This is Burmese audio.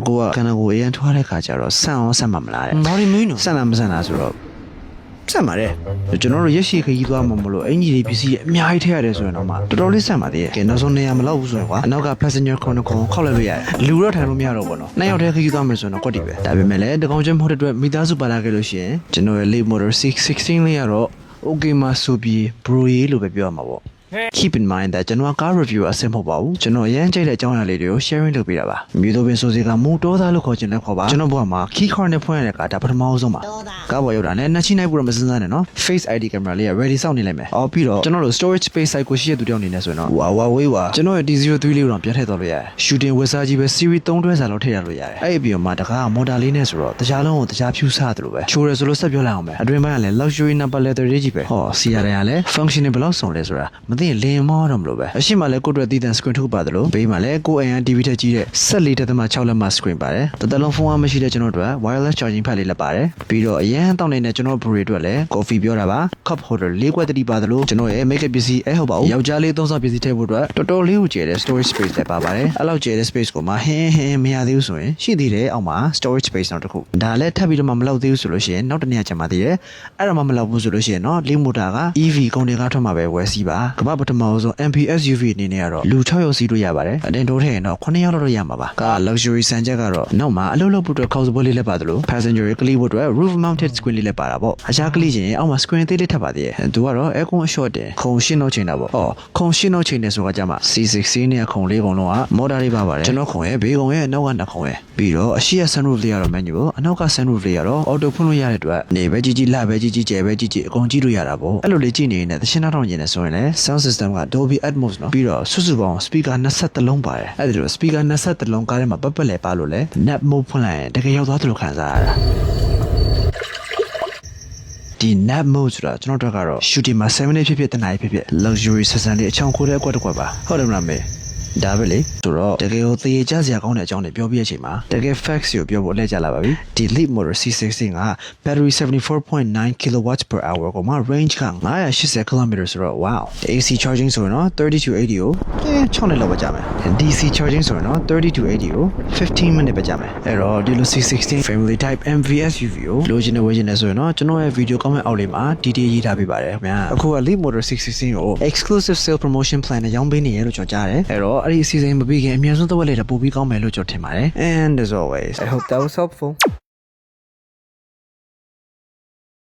ကိုကခန္ဓာကိုယ်အရင်ထွားတဲ့ခါကျတော့ဆန့်အောင်ဆက်မှာမလားတဲ့ ဘာလို့မင်းနော် ဆန့်လားမဆန့်လားဆိုတော့ဆက်မှာတဲ့ကျွန်တော်တို့ရက်ရှိခကြီးသွားမှာမလို့အင်ဂျီတွေပစ္စည်းအများကြီးထည့်ရတယ်ဆိုရင်တော့မှတော်တော်လေးဆက်မှာတည်းရဲ့ကဲနောက်ဆုံးနေရာမလောက်ဘူးဆိုရင်ကွာအနောက်က passenger ခုံခောက်လိုက်လို့ရတယ်လူတော့ထိုင်လို့မရတော့ဘူးနော်နှစ်ယောက်တည်းခကြီးသွားမယ်ဆိုရင်တော့ကွက်တီပဲဒါပေမဲ့လည်းတကောင်ချင်းမဟုတ်တဲ့အတွက်မိသားစုပါလာခဲ့လို့ရှိရင်ကျွန်တော်ရဲ့ late motor 616လေးကတော့ okay မှာဆိုပြီး bro ရေးလို့ပဲပြောရမှာပေါ့Keep in mind that ကျွန်တော်ကား review အဆင်မဟုတ်ပါဘူးကျွန်တော်အရင်ကြိုက်တဲ့အကြောင်းအရာလေးတွေကို sharing လုပ်ပေးတာပါမြေတို့ပင်ဆိုစီကမူတော်သားလို့ခေါ်ချင်တဲ့ခေါ်ပါကျွန်တော်ဘဝမှာ key card နဲ့ဖွင့်ရတဲ့ကားဒါပထမဆုံးပါကားပေါ်ရောက်တာနဲ့နှချိနိုင်ဖို့တော့မစင်းစားနဲ့နော် face ID camera လေးက ready စောင့်နေလိုက်မယ်အော်ပြီးတော့ကျွန်တော်တို့ storage space site ကိုရှိရတဲ့သူတယောက်အနေနဲ့ဆိုရင်တော့ဝါဝေးဝါကျွန်တော်ရဲ့ D03 လေးကိုတော့ပြန်ထည့်သွားလို့ရတယ် shooting ဝက်စားကြီးပဲ series 3တွဲစာလောက်ထည့်ရလို့ရတယ်အဲ့ဒီပြီးတော့မှတကားမော်တာလေးနဲ့ဆိုတော့တခြားလုံးကိုတခြားဖြူစားတယ်လို့ပဲချိုးရဆိုလို့ဆက်ပြောလိုက်အောင်ပဲအတွင်ပိုင်းကလည်း luxury number leather လေးကြီးပဲဟောစီရတဲ့ကလည်း function ဘယ်လောက်စုံလဲဆိုတာမသိရင်လင်းမောတော့လို့ပဲအရှိမလည်းကိုယ့်အတွက်တည်တံ screen ထုတ်ပါတယ်လို့ဘေးမှာလည်းကိုယ်အရင် TV ထက်ကြီးတဲ့ 14.6 လက်မ screen ပါတယ်တသက်လုံးဖုန်းအားမရှိတဲ့ကျွန်တော်တို့ wireless charging pad လေးလည်းပါတယ်ပြီးတော့အရင်တောင်းနေတဲ့ကျွန်တော် brew တွေအတွက်လည်း coffee ပြောတာပါ cup holder ၄ခွက်တတိပါတယ်လို့ကျွန်တော်ရဲ့ makeup ပစ္စည်းဟုတ်ပါဘူးယောက်ျားလေးသုံးစားပစ္စည်းထည့်ဖို့အတွက်တော်တော်လေးကိုကျယ်တဲ့ storage space လည်းပါပါတယ်အဲ့လောက်ကျယ်တဲ့ space ကိုမှဟင်းမရသေးဘူးဆိုရင်ရှိသေးတယ်အောက်မှာ storage space နောက်တစ်ခုဒါလည်းထပ်ပြီးတော့မှမလောက်သေးဘူးဆိုလို့ရှိရင်နောက်တစ်နေ့ကျမှသေးတယ်အဲ့တော့မှမလောက်ဘူးဆိုလို့ရှိရင်တော့ lead motor က EV ကုန်တင်ကားထွက်မှာပဲဝယ်စီးပါကမ္ဘာပထမဆုံး MPS UV အနေနဲ့ကတော့လူ6ယောက်စီးလို့ရပါတယ်အတင်တိုးထည့်ရင်တော့9ယောက်တော့ရမှာပါကား luxury စံချက်ကတော့နောက်မှာအလုပ်လုပ်ဖို့အတွက်ခေါက်စပွဲလေးလည်းပါတယ်လို့ passenger ကလေးဖို့အတွက် roof mounted screen လေးလည်းပါတာပေါ့အခြားကလေးချင်းအောက်မှာ screen သေးလေးထပ်ပါသေးတယ်သူကတော့ aircon အ short တယ်ခုံရှင်းတော့ချိန်တာပေါ့ခုံရှင်းတော့ချိန်တယ်ဆိုတာကြမှာ C16 နဲ့ခုံလေးကုန်လုံးက motor လေးပါပါတယ်ကျွန်တော်ခုံရဲ့ဘေးကုံရဲ့နောက်ကနှစ်ခုံရဲ့ပြီးတော့အရှိရ sunroof လေးကတော့ manual အနောက်က sunroof လေးကတော့ auto ဖွင့်လို့ရတဲ့အတွက်နေပဲကြီးလှပဲကြီးကျယ်ပဲကြီးအကုန်ကြည့်လို့ရတာပေါ့အဲ့လိုလေးကြည့်နေရင်သရှင်နောက်ထောင်ကျင်နေဆိုရင်လည်း sound system က Dolby Atmos နော်ပြီးတော့စုစုပေါင်း speaker 23လုံးပါတယ်အဲ့ဒီလို speaker 23လုံးကားထဲမှာပတ်လဲပါလို့လဲ net mode ဖွင့်လိုက်ရင်တကယ်ရောက်သွားသလိုခံစားရတာဒီ net mode ဆိုတာကျွန်တော်တို့ကတော့ shooting မှာ7 minute ဖြစ်တနားဖြစ် luxury ဆက်ဆံလေးအချောင်ခိုးတဲ့အကွက်တစ်ကွက်ပါဟုတ်တယ်မလားမေဒါပဲလေဆိုတော့တကယ်ကိုသေချာစရာကောင်းတဲ့အကြောင်းတွေပြောပြရချိန်မှာတကယ် facts ကိုပြောဖို့အလဲကျလာပါပြီဒီ lead motor C16 က battery 74.9 kilowatts per hour ကိုမှ range က980 km ဆိုတော့ wow AC charging ဆိုရင်တော့30 to 80ကို6နှစ်လောက်ပဲကြာမယ် DC charging ဆိုရင်တော့30 to 80ကို15 minute ပဲကြာမယ်အဲ့တော့ဒီလို C16 family type MVS UV ကိုလိုချင်တဲ့ဝယ်ချင်တဲ့ဆိုရင်တော့ကျွန်တော်ရဲ့ video comment အောက်လေးမှာ detail ရေးထားပေးပါတယ်ခင်ဗျာအခုက lead motor C16 ကို exclusive sale promotion plan နဲ့ရောင်းပေးနေရလို့ကျွန်တော်ကြားတယ်အဲ့တော့အဲ့ဒီအစီအစဉ်မပြီးခင်အများဆုံးသဝက်လေးတော့ပို့ပြီးကောင်းမယ်လို့ကျွန်တော်ထင်ပါတယ် and as always I hope that was helpful